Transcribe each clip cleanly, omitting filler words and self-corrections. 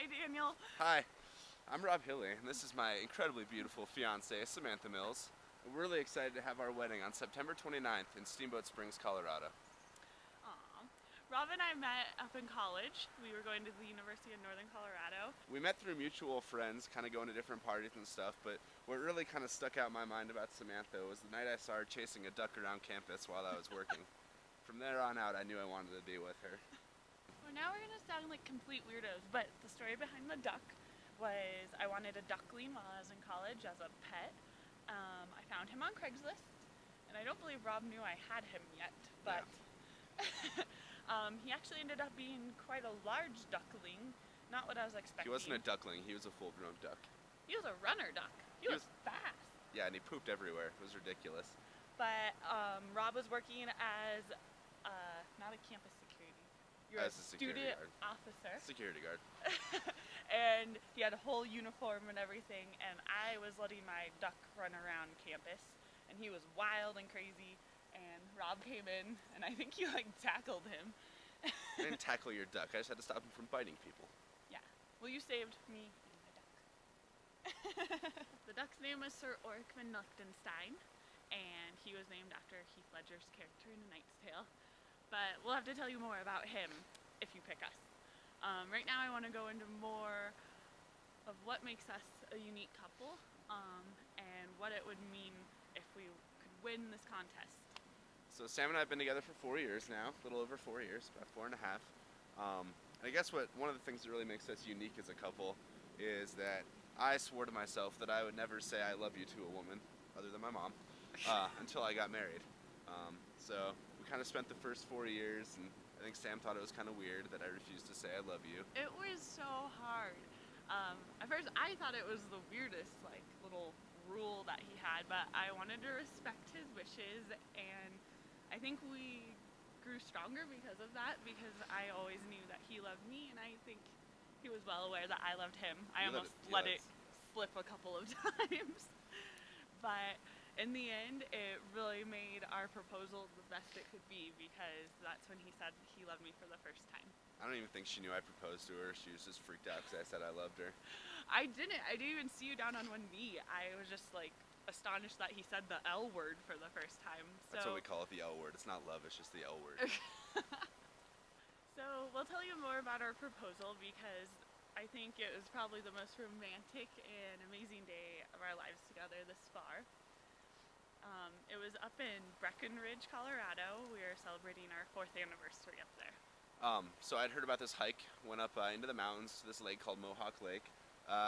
Hi, Daniel. Hi, I'm Rob Hilley, and this is my incredibly beautiful fiancée, Samantha Mills. We're really excited to have our wedding on September 29th in Steamboat Springs, Colorado. Aw. Rob and I met up in college. We were going to the University of Northern Colorado. We met through mutual friends, kind of going to different parties and stuff, but what really kind of stuck out in my mind about Samantha was the night I saw her chasing a duck around campus while I was working. From there on out, I knew I wanted to be with her. Well, now we're going to sound like complete weirdos, but the story behind the duck was I wanted a duckling while I was in college as a pet. I found him on Craigslist, and I don't believe Rob knew I had him yet, but he actually ended up being quite a large duckling, not what I was expecting. He wasn't a duckling, he was a full-grown duck. He was a runner duck. He was fast. Yeah, and he pooped everywhere. It was ridiculous. But Rob was working as not a campus security. You're as a security student guard. officer. Security guard. And he had a whole uniform and everything, and I was letting my duck run around campus, and he was wild and crazy, and Rob came in, and I think you tackled him. I didn't tackle your duck, I just had to stop him from biting people. Yeah. Well, you saved me and my duck. The duck's name was Sir Orkman Lichtenstein, and he was named after Heath Ledger's character in A Knight's Tale. But we'll have to tell you more about him if you pick us. Right now I want to go into more of what makes us a unique couple, and what it would mean if we could win this contest. So Sam and I have been together for 4 years now, a little over 4 years, about 4.5. And I guess one of the things that really makes us unique as a couple is that I swore to myself that I would never say I love you to a woman, other than my mom, until I got married. So we kind of spent the first 4 years, and I think Sam thought it was kind of weird that I refused to say I love you. It was so hard. At first I thought it was the weirdest little rule that he had, but I wanted to respect his wishes, and I think we grew stronger because of that, because I always knew that he loved me, and I think he was well aware that I loved him. I almost let it slip a couple of times. But in the end, it really made our proposal the best it could be, because that's when he said he loved me for the first time. I don't even think she knew I proposed to her. She was just freaked out because I said I loved her. I didn't even see you down on one knee. I was just astonished that he said the L word for the first time. So that's what we call it, the L word. It's not love, it's just the L word. So we'll tell you more about our proposal, because I think it was probably the most romantic and amazing day of our lives together this far. It was up in Breckenridge, Colorado. We are celebrating our 4th anniversary up there. So I'd heard about this hike, went up into the mountains to this lake called Mohawk Lake.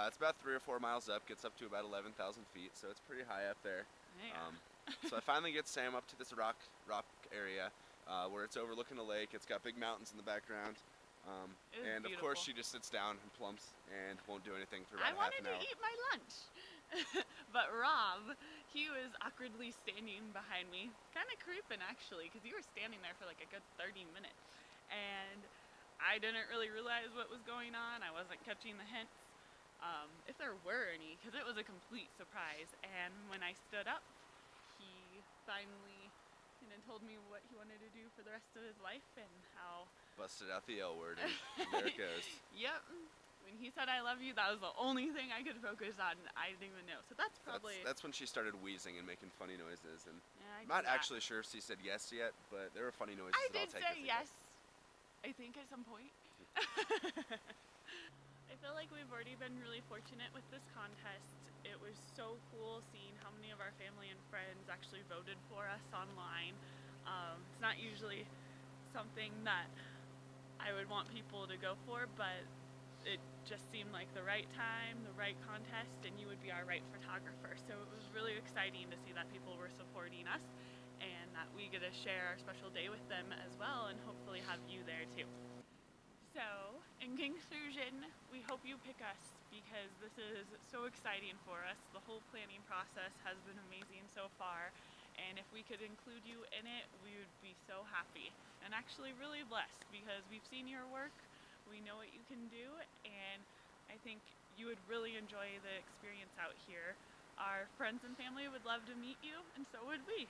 It's about 3 or 4 miles up, gets up to about 11,000 feet, so it's pretty high up there. Yeah. So I finally get Sam up to this rock area where it's overlooking a lake. It's got big mountains in the background. And of course she just sits down and plumps and won't do anything for about half an hour. I wanted to eat my lunch. But Rob, he was awkwardly standing behind me, kind of creeping actually, because you were standing there for a good 30 minutes. And I didn't really realize what was going on. I wasn't catching the hints, if there were any, because it was a complete surprise. And when I stood up, he finally told me what he wanted to do for the rest of his life, and how... Busted out the L word, and there it goes. Yep. When he said I love you, that was the only thing I could focus on. I didn't even know. So that's probably... That's when she started wheezing and making funny noises. And yeah, I'm not actually sure if she said yes yet, but there were funny noises. I did say yes, I think, at some point. I feel like we've already been really fortunate with this contest. It was so cool seeing how many of our family and friends actually voted for us online. It's not usually something that I would want people to go for, but it just seemed like the right time, the right contest, and you would be our right photographer. So it was really exciting to see that people were supporting us, and that we get to share our special day with them as well, and hopefully have you there too. So, in conclusion, we hope you pick us, because this is so exciting for us. The whole planning process has been amazing so far, and if we could include you in it, we would be so happy, and actually really blessed, because we've seen your work, we know what you can do, and I think you would really enjoy the experience out here. Our friends and family would love to meet you, and so would we.